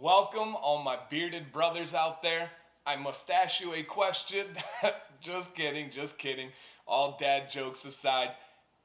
Welcome, all my bearded brothers out there. I must ask you a question. Just kidding, just kidding. All dad jokes aside.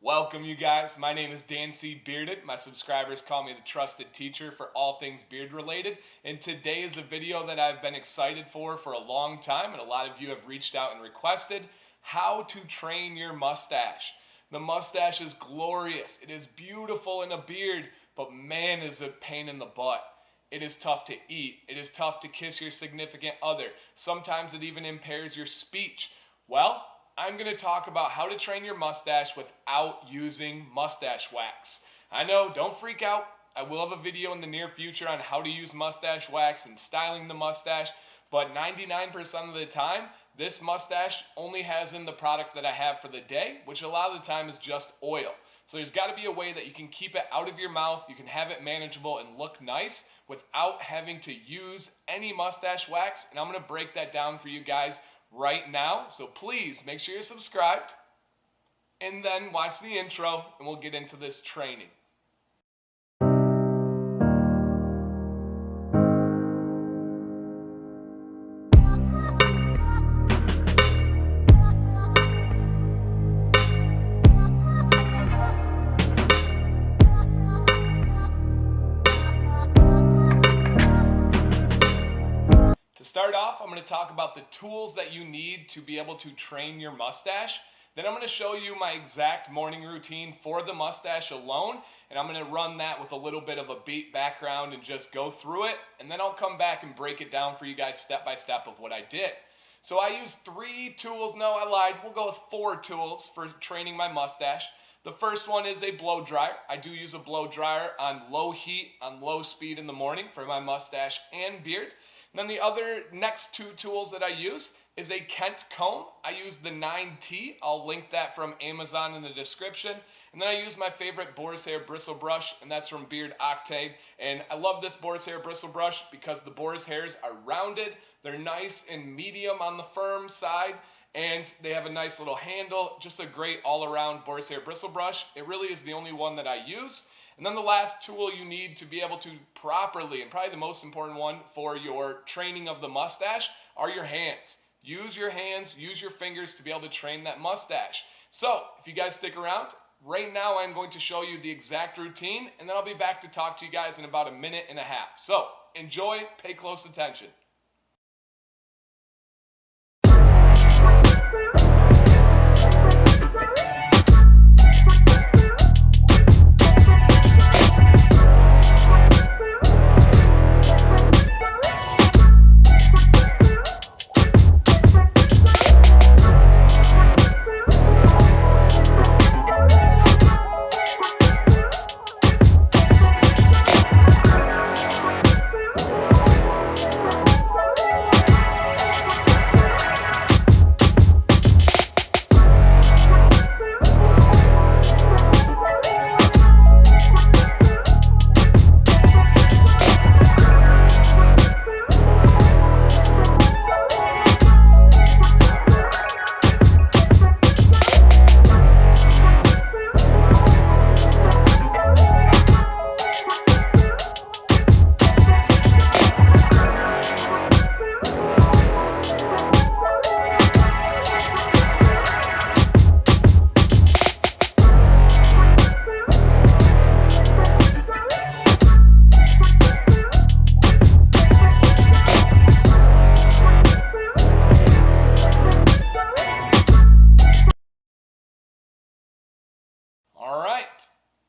Welcome, you guys. My name is DanCBearded. My subscribers call me the trusted teacher for all things beard related. And today is a video that I've been excited for a long time, and a lot of you have reached out and requested how to train your mustache. The mustache is glorious. It is beautiful in a beard, but man, is it a pain in the butt. It is tough to eat. It is tough to kiss your significant other. Sometimes it even impairs your speech. Well, I'm going to talk about how to train your mustache without using mustache wax. I know, don't freak out. I will have a video in the near future on how to use mustache wax and styling the mustache, but 99% of the time, this mustache only has in the product that I have for the day, which a lot of the time is just oil. So there's got to be a way that you can keep it out of your mouth, you can have it manageable and look nice without having to use any mustache wax, and I'm going to break that down for you guys right now. So please make sure you're subscribed and then watch the intro and we'll get into this training. Start off, I'm going to talk about the tools that you need to be able to train your mustache. Then I'm going to show you my exact morning routine for the mustache alone, and I'm going to run that with a little bit of a beat background and just go through it, and then I'll come back and break it down for you guys step by step of what I did. So I used 3 tools. No, I lied. We'll go with 4 tools for training my mustache. The first one is a blow dryer. I do use a blow dryer on low heat, on low speed in the morning for my mustache and beard. And then the other next 2 tools that I use is a Kent comb. I use the 9T. I'll link that from Amazon in the description. And then I use my favorite boar's hair bristle brush, and that's from Beard Octane. And I love this boar's hair bristle brush because the boar's hairs are rounded. They're nice and medium on the firm side, and they have a nice little handle. Just a great all-around boar's hair bristle brush. It really is the only one that I use. And then the last tool you need to be able to properly, and probably the most important one for your training of the mustache, are your hands. Use your hands, use your fingers to be able to train that mustache. So, if you guys stick around, right now I'm going to show you the exact routine, and then I'll be back to talk to you guys in about a minute and a half. So, enjoy, pay close attention.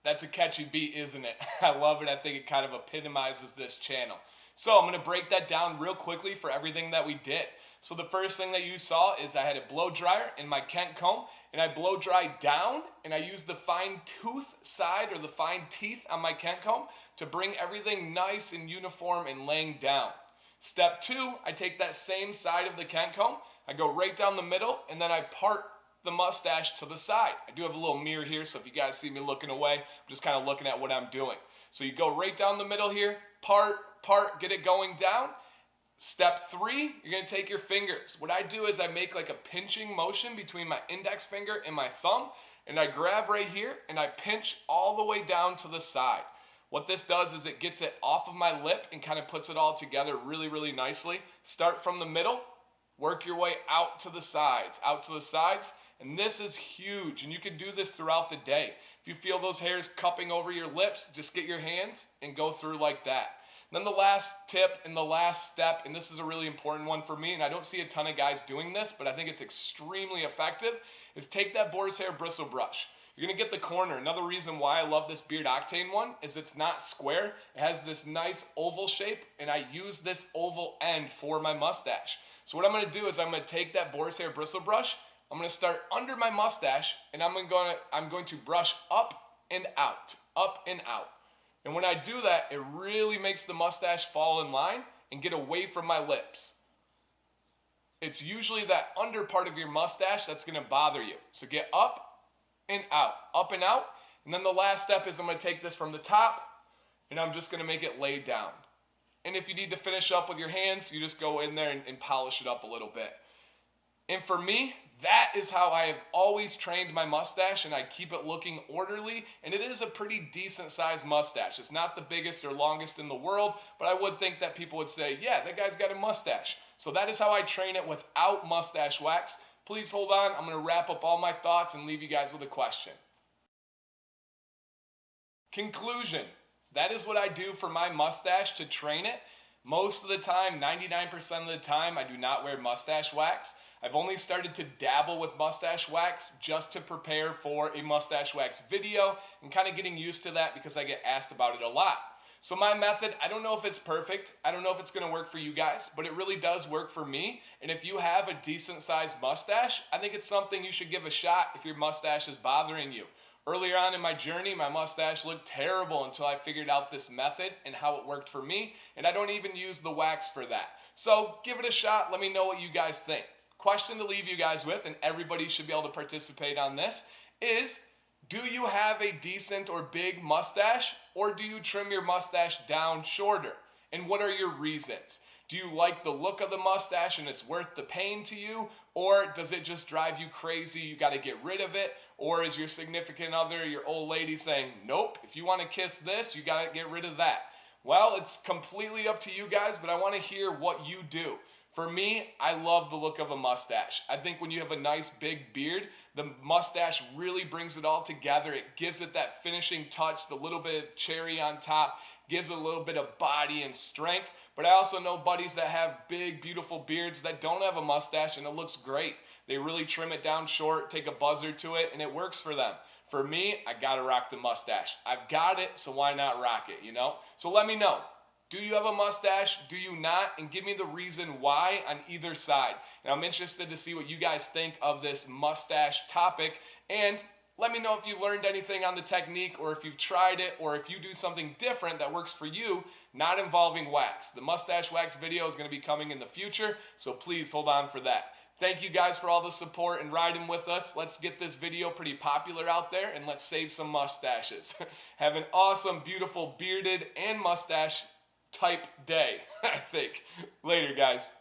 That's a catchy beat, isn't it? I love it. I think it kind of epitomizes this channel. So I'm going to break that down real quickly for everything that we did. So the first thing that you saw is I had a blow dryer and my Kent comb, and I blow dried down, and I used the fine tooth side or the fine teeth on my Kent comb to bring everything nice and uniform and laying down. Step 2, I take that same side of the Kent comb, I go right down the middle, and then I part the mustache to the side. I do have a little mirror here, so if you guys see me looking away, I'm just kind of looking at what I'm doing. So you go right down the middle here, part, get it going down. Step 3, you're going to take your fingers. What I do is I make like a pinching motion between my index finger and my thumb, and I grab right here and I pinch all the way down to the side. What this does is it gets it off of my lip and kind of puts it all together really, really nicely. Start from the middle, work your way out to the sides, and this is huge, and you can do this throughout the day. If you feel those hairs cupping over your lips, just get your hands and go through like that. Then the last tip and the last step, and this is a really important one for me, and I don't see a ton of guys doing this, but I think it's extremely effective, is take that boar's hair bristle brush. You're gonna get the corner. Another reason why I love this Beard Octane one is it's not square. It has this nice oval shape, and I use this oval end for my mustache. So what I'm gonna do is I'm gonna take that boar's hair bristle brush, I'm gonna start under my mustache, and I'm going to brush up and out, up and out. And when I do that, it really makes the mustache fall in line and get away from my lips. It's usually that under part of your mustache that's gonna bother you. So get up and out, and then the last step is I'm gonna take this from the top, and I'm just gonna make it lay down. And if you need to finish up with your hands, you just go in there and polish it up a little bit. And for me, that is how I have always trained my mustache, and I keep it looking orderly, and it is a pretty decent sized mustache. It's not the biggest or longest in the world, but I would think that people would say, yeah, that guy's got a mustache. So that is how I train it without mustache wax. Please hold on, I'm gonna wrap up all my thoughts and leave you guys with a question. Conclusion, that is what I do for my mustache to train it. Most of the time, 99% of the time, I do not wear mustache wax. I've only started to dabble with mustache wax just to prepare for a mustache wax video and kind of getting used to that because I get asked about it a lot. So my method, I don't know if it's perfect. I don't know if it's gonna work for you guys, but it really does work for me. And if you have a decent sized mustache, I think it's something you should give a shot if your mustache is bothering you. Earlier on in my journey, my mustache looked terrible until I figured out this method and how it worked for me, and I don't even use the wax for that. So give it a shot, let me know what you guys think. Question to leave you guys with, and everybody should be able to participate on this, is do you have a decent or big mustache, or do you trim your mustache down shorter? And what are your reasons? Do you like the look of the mustache and it's worth the pain to you? Or does it just drive you crazy, you gotta get rid of it? Or is your significant other, your old lady saying, nope, if you wanna kiss this, you gotta get rid of that? Well, it's completely up to you guys, but I wanna hear what you do. For me, I love the look of a mustache. I think when you have a nice big beard, the mustache really brings it all together. It gives it that finishing touch, the little bit of cherry on top, gives it a little bit of body and strength. But I also know buddies that have big, beautiful beards that don't have a mustache and it looks great. They really trim it down short, take a buzzer to it, and it works for them. For me, I gotta rock the mustache. I've got it, so why not rock it, you know? So let me know. Do you have a mustache? Do you not? And give me the reason why on either side. And I'm interested to see what you guys think of this mustache topic. And let me know if you learned anything on the technique, or if you've tried it, or if you do something different that works for you, not involving wax. The mustache wax video is going to be coming in the future, so please hold on for that. Thank you guys for all the support and riding with us. Let's get this video pretty popular out there, and let's save some mustaches. Have an awesome, beautiful bearded and mustache type day, I think. Later, guys.